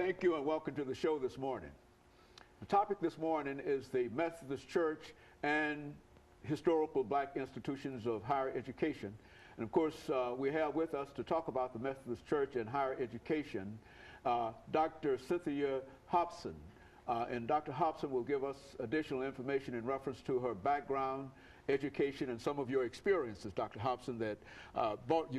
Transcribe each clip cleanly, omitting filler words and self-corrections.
thank you and welcome to the show this morning. The topic this morning is the Methodist Church and historical black institutions of higher education. And of course, we have with us to talk about the Methodist Church and higher education, Dr. Cynthia Hopson. And Dr. Hopson will give us additional information in reference to her background, education, and some of your experiences, Dr. Hopson, that brought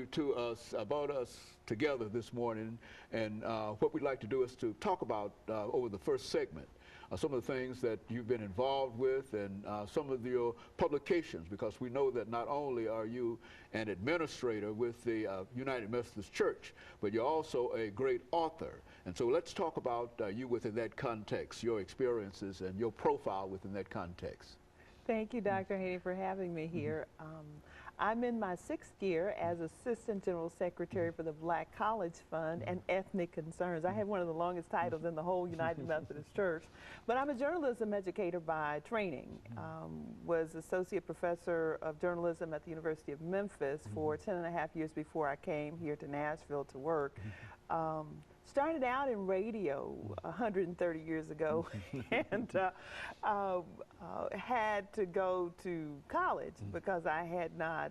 us together this morning. And what we'd like to do is to talk about over the first segment some of the things that you've been involved with and some of your publications, because we know that not only are you an administrator with the United Methodist Church, but you're also a great author. And so let's talk about you within that context, your experiences and your profile within that context. Thank you, Dr. Haney, for having me here. I'm in my 6th year as Assistant General Secretary for the Black College Fund and Ethnic Concerns. I have one of the longest titles in the whole United Methodist Church. But I'm a journalism educator by training. Was Associate Professor of Journalism at the University of Memphis for 10.5 years before I came here to Nashville to work. Started out in radio 130 years ago and had to go to college because I had not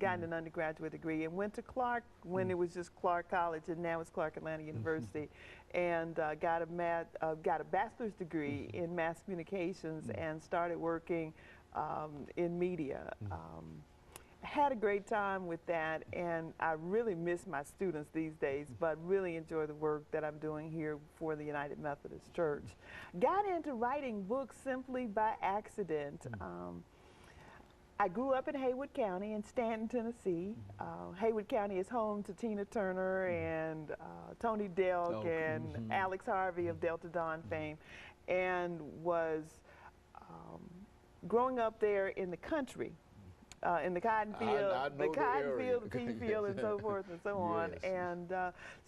gotten an undergraduate degree, and went to Clark when it was just Clark College, and now it's Clark Atlanta University, and got a bachelor's degree in mass communications and started working in media. Had a great time with that, and I really miss my students these days, but really enjoy the work that I'm doing here for the United Methodist Church. Got into writing books simply by accident. I grew up in Haywood County in Stanton, Tennessee. Haywood County is home to Tina Turner and Tony Delk and Alex Harvey of Delta Dawn fame, and was growing up there in the country. In the cotton field, the pea field, and so forth and so on. And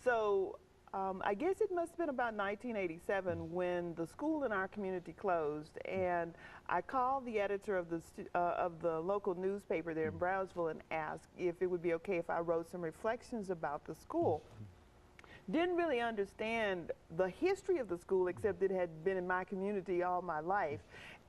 so I guess it must have been about 1987 when the school in our community closed, and I called the editor of the local newspaper there in Brownsville and asked if it would be okay if I wrote some reflections about the school. Didn't really understand the history of the school, except it had been in my community all my life.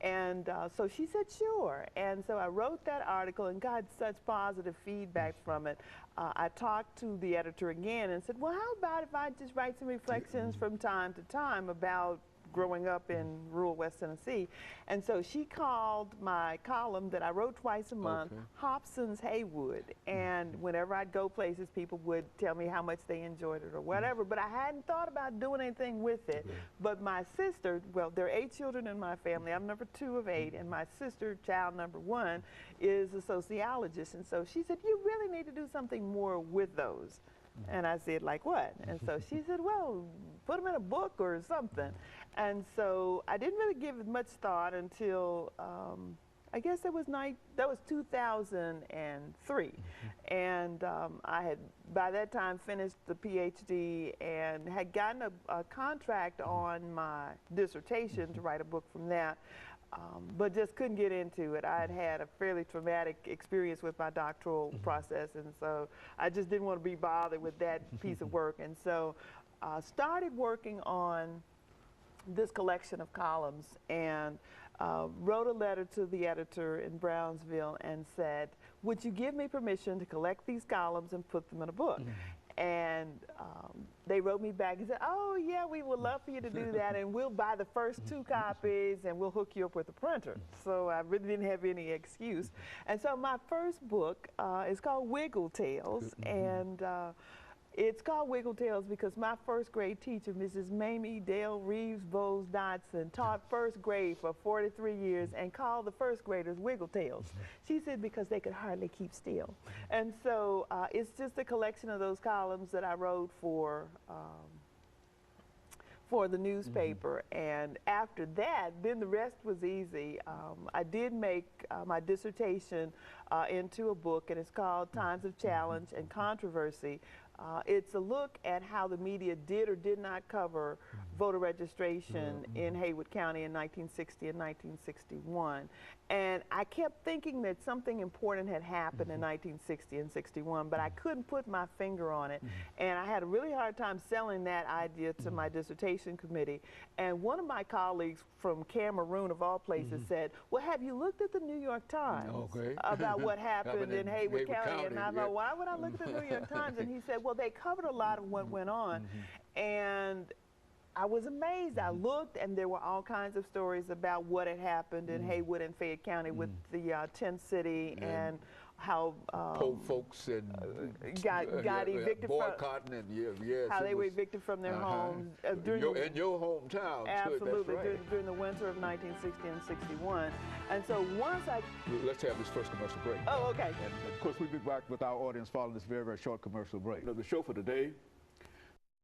And so she said, sure. And so I wrote that article and got such positive feedback from it. I talked to the editor again and said, well, how about if I just write some reflections from time to time about growing up in rural West Tennessee. And so she called my column that I wrote twice a month, Hopson's Haywood. And whenever I'd go places, people would tell me how much they enjoyed it or whatever. But I hadn't thought about doing anything with it. But my sister, well, there are 8 children in my family. I'm number 2 of 8. And my sister, child number 1, is a sociologist. And so she said, you really need to do something more with those. And I said, like what? And so she said, well, put them in a book or something. And so I didn't really give it much thought until I guess that was 2003. And I had, by that time, finished the PhD and had gotten a contract on my dissertation to write a book from that. But just couldn't get into it. I had had a fairly traumatic experience with my doctoral process, and so I just didn't want to be bothered with that piece of work. And so I started working on this collection of columns and wrote a letter to the editor in Brownsville and said, would you give me permission to collect these columns and put them in a book? And they wrote me back and said, oh, yeah, we would love for you to do that, and we'll buy the first 2 copies, and we'll hook you up with a printer. So I really didn't have any excuse. And so my first book is called Wiggle Tales, and it's called Wiggle Tales because my first grade teacher, Mrs. Mamie Dale Reeves Bowles Dodson, taught first grade for 43 years and called the first graders Wiggle Tales. She said because they could hardly keep still. And so it's just a collection of those columns that I wrote for the newspaper. And after that, then the rest was easy. I did make my dissertation into a book, and it's called Times of Challenge and Controversy, It's a look at how the media did or did not cover voter registration in Haywood County in 1960 and 1961. And I kept thinking that something important had happened in 1960 and 61, but I couldn't put my finger on it. And I had a really hard time selling that idea to my dissertation committee. And one of my colleagues from Cameroon, of all places, said, well, have you looked at the New York Times about what happened in Haywood County? And I thought, why would I look at the New York Times? And he said, well, they covered a lot of what went on. And I was amazed. I looked, and there were all kinds of stories about what had happened in Haywood and Fayette County with the tent city and how poor folks and got evicted boycotting and how they were evicted from their homes during in your hometown. Absolutely, that's right. during the winter of 1960 and 61. And so once let's have this first commercial break. Oh, okay. And of course, we'll be back with our audience following this very, very short commercial break. The show for today